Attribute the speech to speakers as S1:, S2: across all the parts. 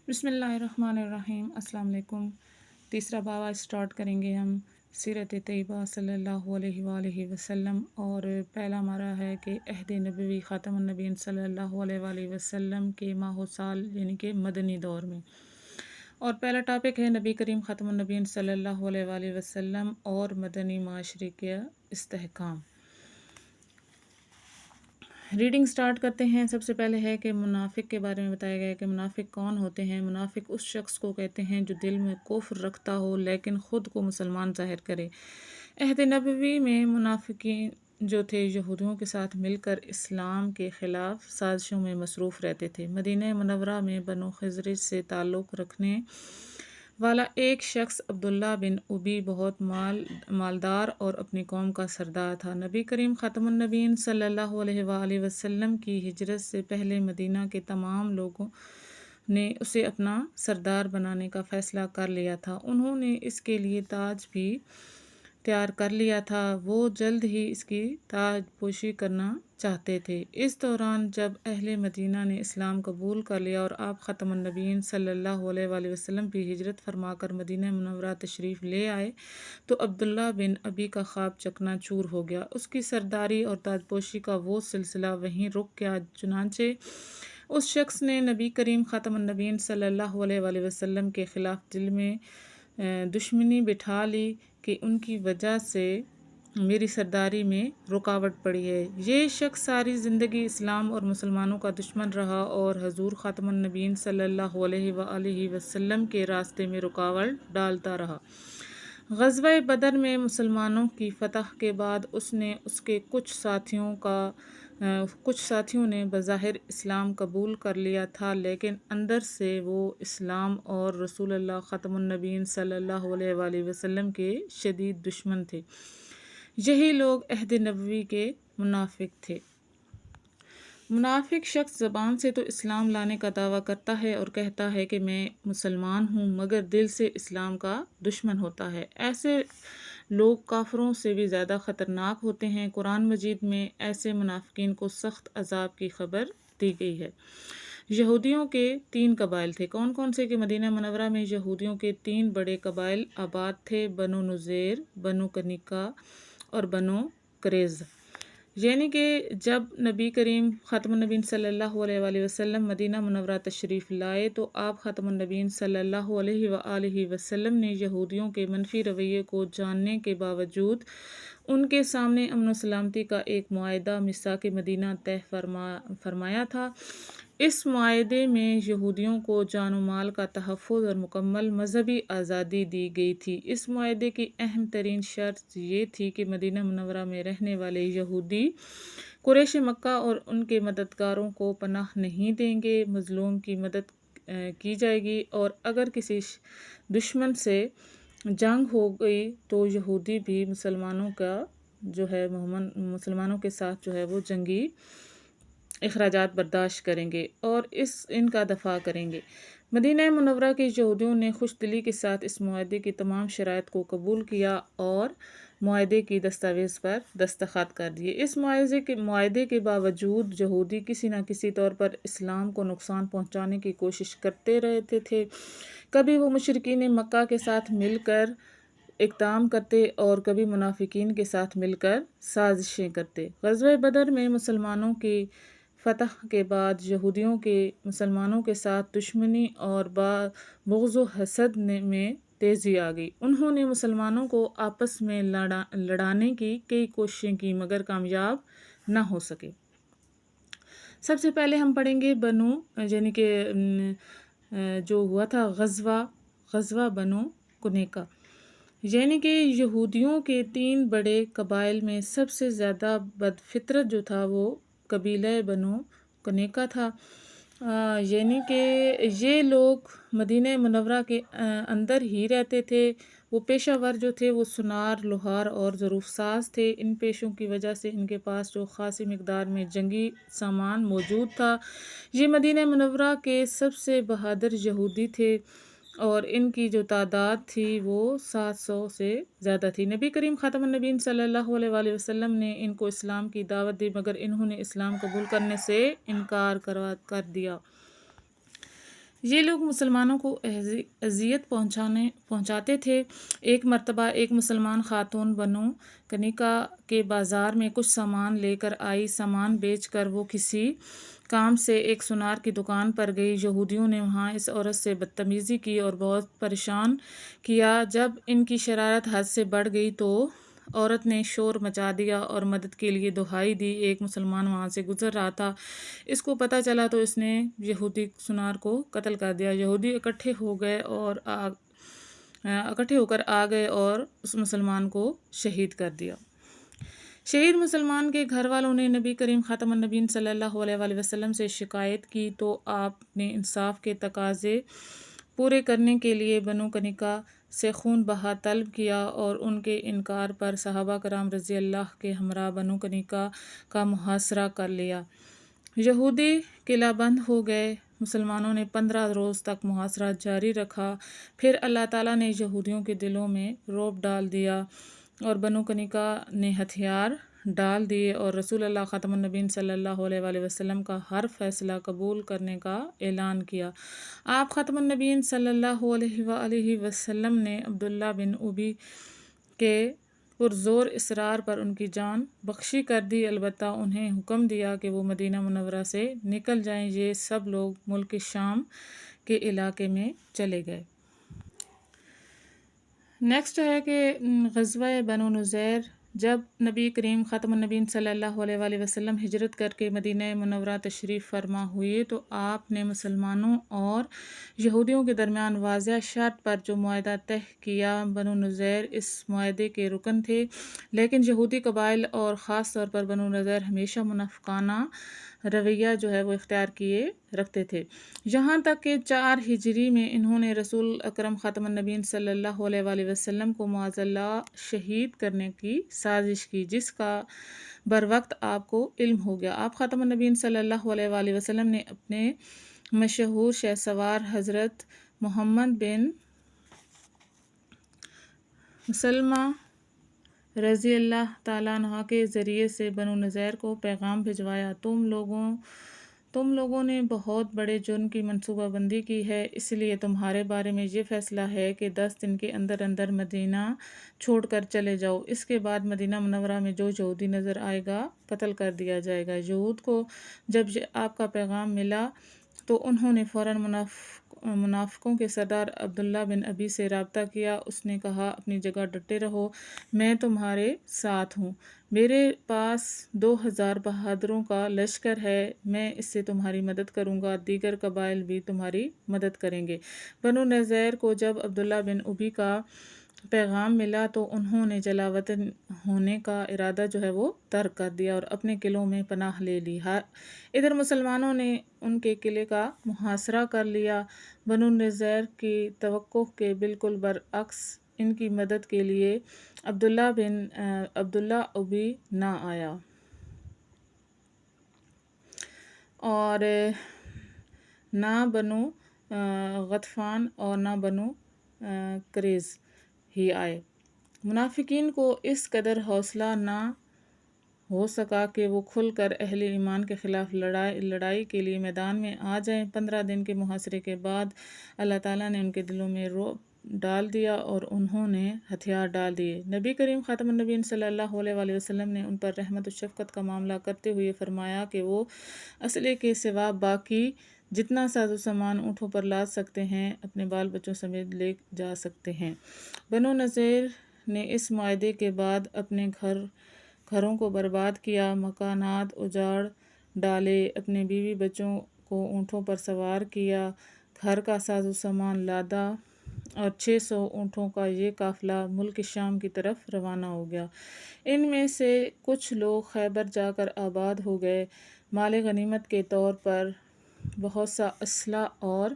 S1: بسم اللہ الرحمن الرحیم۔ السلام علیکم۔ تیسرا باب سٹارٹ کریں گے ہم سیرت طیبہ صلی اللہ علیہ وآلہ وسلم، اور پہلا ہمارا ہے کہ عہد نبوی خاتم النبیین صلی اللہ علیہ وآلہ وسلم کے ماہ و سال یعنی کہ مدنی دور میں، اور پہلا ٹاپک ہے نبی کریم خاتم النبیین صلی اللہ علیہ وآلہ وسلم اور مدنی معاشرے کا استحکام۔ ریڈنگ سٹارٹ کرتے ہیں۔ سب سے پہلے ہے کہ منافق کے بارے میں بتایا گیا ہے کہ منافق کون ہوتے ہیں۔ منافق اس شخص کو کہتے ہیں جو دل میں کفر رکھتا ہو لیکن خود کو مسلمان ظاہر کرے۔ عہد نبوی میں منافقین جو تھے یہودیوں کے ساتھ مل کر اسلام کے خلاف سازشوں میں مصروف رہتے تھے۔ مدینہ منورہ میں بنو خزرج سے تعلق رکھنے والا ایک شخص عبداللہ بن ابی بہت مالدار اور اپنی قوم کا سردار تھا۔ نبی کریم خاتم النبیین صلی اللہ علیہ وآلہ وسلم کی ہجرت سے پہلے مدینہ کے تمام لوگوں نے اسے اپنا سردار بنانے کا فیصلہ کر لیا تھا۔ انہوں نے اس کے لیے تاج بھی تیار کر لیا تھا۔ وہ جلد ہی اس کی تاج پوشی کرنا چاہتے تھے۔ اس دوران جب اہل مدینہ نے اسلام قبول کر لیا اور آپ خاتم النبیین صلی اللہ علیہ وآلہ وسلم بھی ہجرت فرما کر مدینہ منورہ تشریف لے آئے تو عبداللہ بن ابی کا خواب چکنا چور ہو گیا۔ اس کی سرداری اور تاج پوشی کا وہ سلسلہ وہیں رک گیا۔ چنانچہ اس شخص نے نبی کریم خاتم النبیین صلی اللہ علیہ وآلہ وسلم کے خلاف دل میں دشمنی بٹھا لی کہ ان کی وجہ سے میری سرداری میں رکاوٹ پڑی ہے۔ یہ شخص ساری زندگی اسلام اور مسلمانوں کا دشمن رہا اور حضور خاتم النبیین صلی اللہ علیہ وآلہ وسلم کے راستے میں رکاوٹ ڈالتا رہا۔ غزوہ بدر میں مسلمانوں کی فتح کے بعد اس نے اس کے کچھ ساتھیوں نے بظاہر اسلام قبول کر لیا تھا لیکن اندر سے وہ اسلام اور رسول اللہ خاتم النبیین صلی اللہ علیہ وآلہ وسلم کے شدید دشمن تھے۔ یہی لوگ عہد نبوی کے منافق تھے۔ منافق شخص زبان سے تو اسلام لانے کا دعویٰ کرتا ہے اور کہتا ہے کہ میں مسلمان ہوں مگر دل سے اسلام کا دشمن ہوتا ہے۔ ایسے لوگ کافروں سے بھی زیادہ خطرناک ہوتے ہیں۔ قرآن مجید میں ایسے منافقین کو سخت عذاب کی خبر دی گئی ہے۔ یہودیوں کے 3 قبائل تھے۔ کون کون سے؟ کہ مدینہ منورہ میں یہودیوں کے 3 بڑے قبائل آباد تھے، بنو نذیر، بنو قینقاع اور بنو قریظہ۔ یعنی کہ جب نبی کریم خاتم النبیین صلی اللہ علیہ وآلہ وسلم مدینہ منورہ تشریف لائے تو آپ خاتم النبیین صلی اللہ علیہ وآلہ وسلم نے یہودیوں کے منفی رویے کو جاننے کے باوجود ان کے سامنے امن و سلامتی کا ایک معاہدہ میثاق مدینہ طے فرمایا تھا۔ اس معاہدے میں یہودیوں کو جان و مال کا تحفظ اور مکمل مذہبی آزادی دی گئی تھی۔ اس معاہدے کی اہم ترین شرط یہ تھی کہ مدینہ منورہ میں رہنے والے یہودی قریش مکہ اور ان کے مددگاروں کو پناہ نہیں دیں گے، مظلوم کی مدد کی جائے گی، اور اگر کسی دشمن سے جنگ ہو گئی تو یہودی بھی مسلمانوں کے ساتھ وہ جنگی اخراجات برداشت کریں گے اور ان کا دفاع کریں گے۔ مدینہ منورہ کے یہودیوں نے خوش دلی کے ساتھ اس معاہدے کی تمام شرائط کو قبول کیا اور معاہدے کی دستاویز پر دستخط کر دیے۔ اس معاہدے کے باوجود یہودی کسی نہ کسی طور پر اسلام کو نقصان پہنچانے کی کوشش کرتے رہتے تھے۔ کبھی وہ مشرکین مکہ کے ساتھ مل کر اقدام کرتے اور کبھی منافقین کے ساتھ مل کر سازشیں کرتے۔ غزوہ بدر میں مسلمانوں کی فتح کے بعد یہودیوں کے مسلمانوں کے ساتھ دشمنی اور بغض و حسد میں تیزی آ گئی۔ انہوں نے مسلمانوں کو آپس میں لڑانے کی کئی کوششیں کی مگر کامیاب نہ ہو سکے۔ سب سے پہلے ہم پڑھیں گے یعنی کہ جو ہوا تھا غزوہ بنو قینقاع، یعنی کہ یہودیوں کے 3 بڑے قبائل میں سب سے زیادہ بدفطرت جو تھا وہ قبیلہ بنو قینقاع تھا۔ یعنی کہ یہ لوگ مدینہ منورہ کے اندر ہی رہتے تھے۔ وہ پیشہ ور جو تھے وہ سونار، لوہار اور ظروف ساز تھے۔ ان پیشوں کی وجہ سے ان کے پاس جو خاصی مقدار میں جنگی سامان موجود تھا۔ یہ مدینہ منورہ کے سب سے بہادر یہودی تھے اور ان کی جو تعداد تھی وہ 700 سے زیادہ تھی۔ نبی کریم خاتم النبیین صلی اللہ علیہ وآلہ وسلم نے ان کو اسلام کی دعوت دی مگر انہوں نے اسلام قبول کرنے سے انکار کر دیا۔ یہ لوگ مسلمانوں کو اذیت پہنچاتے تھے۔ ایک مرتبہ ایک مسلمان خاتون بنو کنیکا کے بازار میں کچھ سامان لے کر آئی۔ سامان بیچ کر وہ کسی کام سے ایک سونار کی دکان پر گئی۔ یہودیوں نے وہاں اس عورت سے بدتمیزی کی اور بہت پریشان کیا۔ جب ان کی شرارت حد سے بڑھ گئی تو عورت نے شور مچا دیا اور مدد کے لیے دہائی دی۔ ایک مسلمان وہاں سے گزر رہا تھا، اس کو پتہ چلا تو اس نے یہودی سونار کو قتل کر دیا۔ یہودی اکٹھے ہو کر آ گئے اور اس مسلمان کو شہید کر دیا۔ شہید مسلمان کے گھر والوں نے نبی کریم خاتم النبیین صلی اللہ علیہ وآلہ وسلم سے شکایت کی تو آپ نے انصاف کے تقاضے پورے کرنے کے لیے بنو کنیکا سے خون بہا طلب کیا اور ان کے انکار پر صحابہ کرام رضی اللہ کے ہمراہ بنو کنیکا کا محاصرہ کر لیا۔ یہودی قلعہ بند ہو گئے۔ مسلمانوں نے 15 روز تک محاصرہ جاری رکھا۔ پھر اللہ تعالیٰ نے یہودیوں کے دلوں میں رعب ڈال دیا اور بنو کنیکا نے ہتھیار ڈال دیے اور رسول اللہ خاتم النبیین صلی اللہ علیہ وآلہ وسلم کا ہر فیصلہ قبول کرنے کا اعلان کیا۔ آپ ختم النبیین صلی اللہ علیہ وآلہ وسلم نے عبداللہ بن ابی کے پرزور اصرار پر ان کی جان بخشی کر دی، البتہ انہیں حکم دیا کہ وہ مدینہ منورہ سے نکل جائیں۔ یہ سب لوگ ملک شام کے علاقے میں چلے گئے۔ نیکسٹ ہے کہ غزوہ بنو نذیر۔ جب نبی کریم خاتم النبیین صلی اللہ علیہ وآلہ وسلم ہجرت کر کے مدینہ منورہ تشریف فرما ہوئے تو آپ نے مسلمانوں اور یہودیوں کے درمیان واضح شرط پر جو معاہدہ طے کیا، بنو نذیر اس معاہدے کے رکن تھے، لیکن یہودی قبائل اور خاص طور پر بنو نذیر ہمیشہ منافقانہ رویہ وہ اختیار کیے رکھتے تھے، یہاں تک کہ 4 ہجری میں انہوں نے رسول اکرم خاتم النبیین صلی اللہ علیہ وآلہ وسلم کو معاذ اللہ شہید کرنے کی سازش کی، جس کا بروقت آپ کو علم ہو گیا۔ آپ خاتم النبیین صلی اللہ علیہ وآلہ وسلم نے اپنے مشہور شہسوار حضرت محمد بن مسلمہ رضی اللہ تعالیٰ عنہ کے ذریعے سے بنو نذیر کو پیغام بھجوایا، تم لوگوں نے بہت بڑے جرم کی منصوبہ بندی کی ہے، اس لیے تمہارے بارے میں یہ فیصلہ ہے کہ 10 دن کے اندر اندر مدینہ چھوڑ کر چلے جاؤ، اس کے بعد مدینہ منورہ میں جو یہودی نظر آئے گا قتل کر دیا جائے گا۔ یہود کو جب آپ کا پیغام ملا تو انہوں نے فوراً منافقوں کے سردار عبداللہ بن ابی سے رابطہ کیا۔ اس نے کہا، اپنی جگہ ڈٹے رہو، میں تمہارے ساتھ ہوں، میرے پاس 2000 بہادروں کا لشکر ہے، میں اس سے تمہاری مدد کروں گا، دیگر قبائل بھی تمہاری مدد کریں گے۔ بنو نذیر کو جب عبداللہ بن ابی کا پیغام ملا تو انہوں نے جلا وطن ہونے کا ارادہ وہ ترک کر دیا اور اپنے قلعوں میں پناہ لے لی۔ ادھر مسلمانوں نے ان کے قلعے کا محاصرہ کر لیا۔ بنو نذیر کی توقع کے بالکل برعکس ان کی مدد کے لیے عبداللہ ابی نہ آیا اور نہ بنو غطفان اور نہ بنو قریظ ہی آئے۔ منافقین کو اس قدر حوصلہ نہ ہو سکا کہ وہ کھل کر اہل ایمان کے خلاف لڑائی کے لیے میدان میں آ جائیں۔ 15 دن کے محاصرے کے بعد اللہ تعالیٰ نے ان کے دلوں میں رعب ڈال دیا اور انہوں نے ہتھیار ڈال دیے۔ نبی کریم خاتم النبیین صلی اللہ علیہ وآلہ وسلم نے ان پر رحمت و شفقت کا معاملہ کرتے ہوئے فرمایا کہ وہ اسلحے کے سوا باقی جتنا ساز و سامان اونٹوں پر لاد سکتے ہیں اپنے بال بچوں سمیت لے جا سکتے ہیں۔ بنو نذیر نے اس معاہدے کے بعد اپنے گھروں کو برباد کیا، مکانات اجاڑ ڈالے، اپنے بیوی بچوں کو اونٹوں پر سوار کیا، گھر کا ساز و سامان لادا اور 600 اونٹوں کا یہ قافلہ ملک شام کی طرف روانہ ہو گیا۔ ان میں سے کچھ لوگ خیبر جا کر آباد ہو گئے۔ مال غنیمت کے طور پر بہت سا اسلحہ اور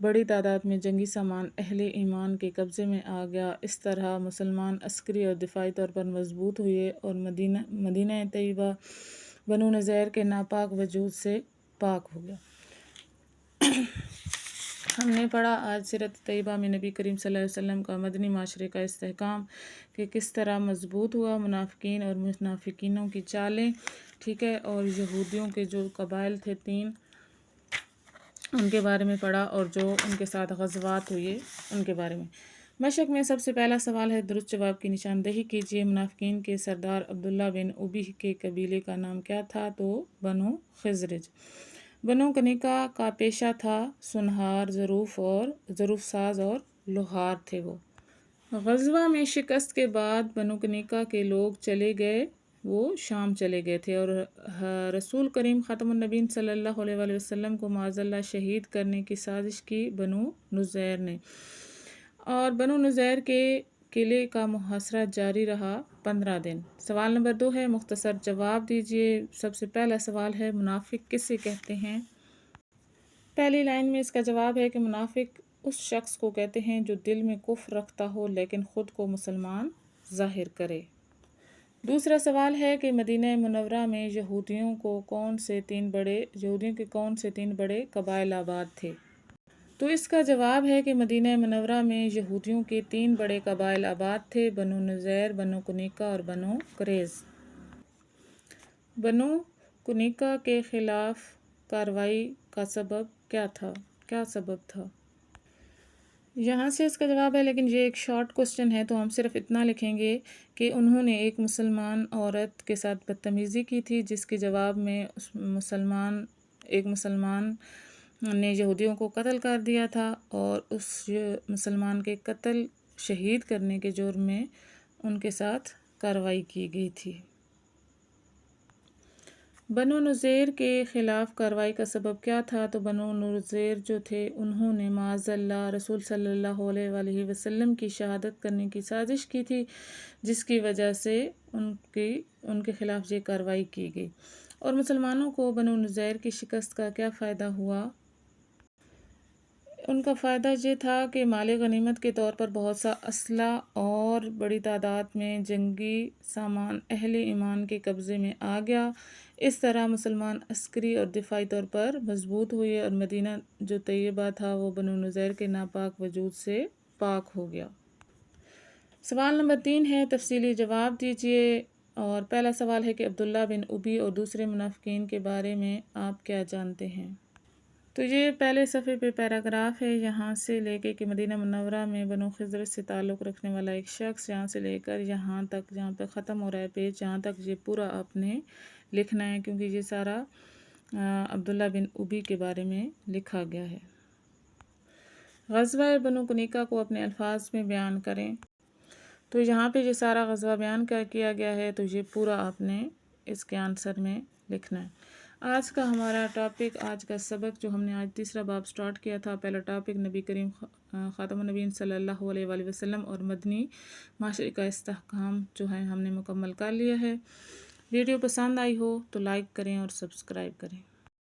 S1: بڑی تعداد میں جنگی سامان اہل ایمان کے قبضے میں آ گیا۔ اس طرح مسلمان عسکری اور دفاعی طور پر مضبوط ہوئے اور مدینہ طیبہ بنو نذیر کے ناپاک وجود سے پاک ہو گیا۔ ہم نے پڑھا آج سیرت طیبہ میں نبی کریم صلی اللہ علیہ وسلم کا مدنی معاشرے کا استحکام کہ کس طرح مضبوط ہوا، منافقین اور منافقینوں کی چالیں، ٹھیک ہے، اور یہودیوں کے جو قبائل تھے 3 ان کے بارے میں پڑھا اور جو ان کے ساتھ غزوات ہوئے ان کے بارے میں۔ مشق میں سب سے پہلا سوال ہے، درست جواب کی نشاندہی کیجیے۔ منافقین کے سردار عبداللہ بن ابی کے قبیلے کا نام کیا تھا؟ تو بنو خزرج۔ بنو کنیکا کا پیشہ تھا سنہار، ظروف ساز اور لوہار تھے وہ۔ غزوہ میں شکست کے بعد بنو کنیکا کے لوگ چلے گئے، وہ شام چلے گئے تھے، اور رسول کریم خاتم النبیین صلی اللہ علیہ وآلہ وسلم کو معاذ اللہ شہید کرنے کی سازش کی بنو نذیر نے، اور بنو نذیر کے قلعے کا محاصرہ جاری رہا 15 دن۔ سوال نمبر 2 ہے، مختصر جواب دیجیے۔ سب سے پہلا سوال ہے، منافق کسے کہتے ہیں؟ پہلی لائن میں اس کا جواب ہے کہ منافق اس شخص کو کہتے ہیں جو دل میں کفر رکھتا ہو لیکن خود کو مسلمان ظاہر کرے۔ دوسرا سوال ہے کہ مدینہ منورہ میں یہودیوں کے کون سے تین بڑے قبائل آباد تھے؟ تو اس کا جواب ہے کہ مدینہ منورہ میں یہودیوں کے 3 بڑے قبائل آباد تھے، بنو نذیر، بنو کنیکا اور بنو قریظ۔ بنو کنیکا کے خلاف کارروائی کا سبب کیا تھا؟ یہاں سے اس کا جواب ہے، لیکن یہ ایک شارٹ کوسچن ہے تو ہم صرف اتنا لکھیں گے کہ انہوں نے ایک مسلمان عورت کے ساتھ بدتمیزی کی تھی، جس کے جواب میں ایک مسلمان نے یہودیوں کو قتل کر دیا تھا، اور اس مسلمان کے قتل شہید کرنے کے جرم میں ان کے ساتھ کارروائی کی گئی تھی۔ بنو نذیر کے خلاف کارروائی کا سبب کیا تھا؟ تو بنو نذیر جو تھے انہوں نے معاذ اللہ رسول صلی اللہ علیہ وآلہ وسلم کی شہادت کرنے کی سازش کی تھی، جس کی وجہ سے ان کے خلاف یہ کارروائی کی گئی۔ اور مسلمانوں کو بنو نذیر کی شکست کا کیا فائدہ ہوا؟ ان کا فائدہ یہ تھا کہ مال غنیمت کے طور پر بہت سا اسلحہ اور بڑی تعداد میں جنگی سامان اہل ایمان کے قبضے میں آ گیا۔ اس طرح مسلمان عسکری اور دفاعی طور پر مضبوط ہوئے، اور مدینہ جو طیبہ تھا وہ بنو نذیر کے ناپاک وجود سے پاک ہو گیا۔ سوال نمبر 3 ہے، تفصیلی جواب دیجیے۔ اور پہلا سوال ہے کہ عبداللہ بن ابی اور دوسرے منافقین کے بارے میں آپ کیا جانتے ہیں؟ تو یہ پہلے صفحے پہ پیراگراف ہے، یہاں سے لے کے کہ مدینہ منورہ میں بنو خزرج سے تعلق رکھنے والا ایک شخص، یہاں سے لے کر یہاں تک جہاں پہ ختم ہو رہا ہے پیج، جہاں تک یہ پورا آپ نے لکھنا ہے، کیونکہ یہ سارا عبداللہ بن ابی کے بارے میں لکھا گیا ہے۔ غزوہ بنو کنیکا کو اپنے الفاظ میں بیان کریں۔ تو یہاں پہ یہ سارا غزوہ بیان کیا گیا ہے، تو یہ پورا آپ نے اس کے آنسر میں لکھنا ہے۔ آج کا ہمارا ٹاپک، آج کا سبق جو ہم نے آج تیسرا باب سٹارٹ کیا تھا، پہلا ٹاپک نبی کریم خاتم النبیین صلی اللہ علیہ وآلہ وسلم اور مدنی معاشرے کا استحکام جو ہے ہم نے مکمل کر لیا ہے۔ ویڈیو پسند آئی ہو تو لائک کریں اور سبسکرائب کریں۔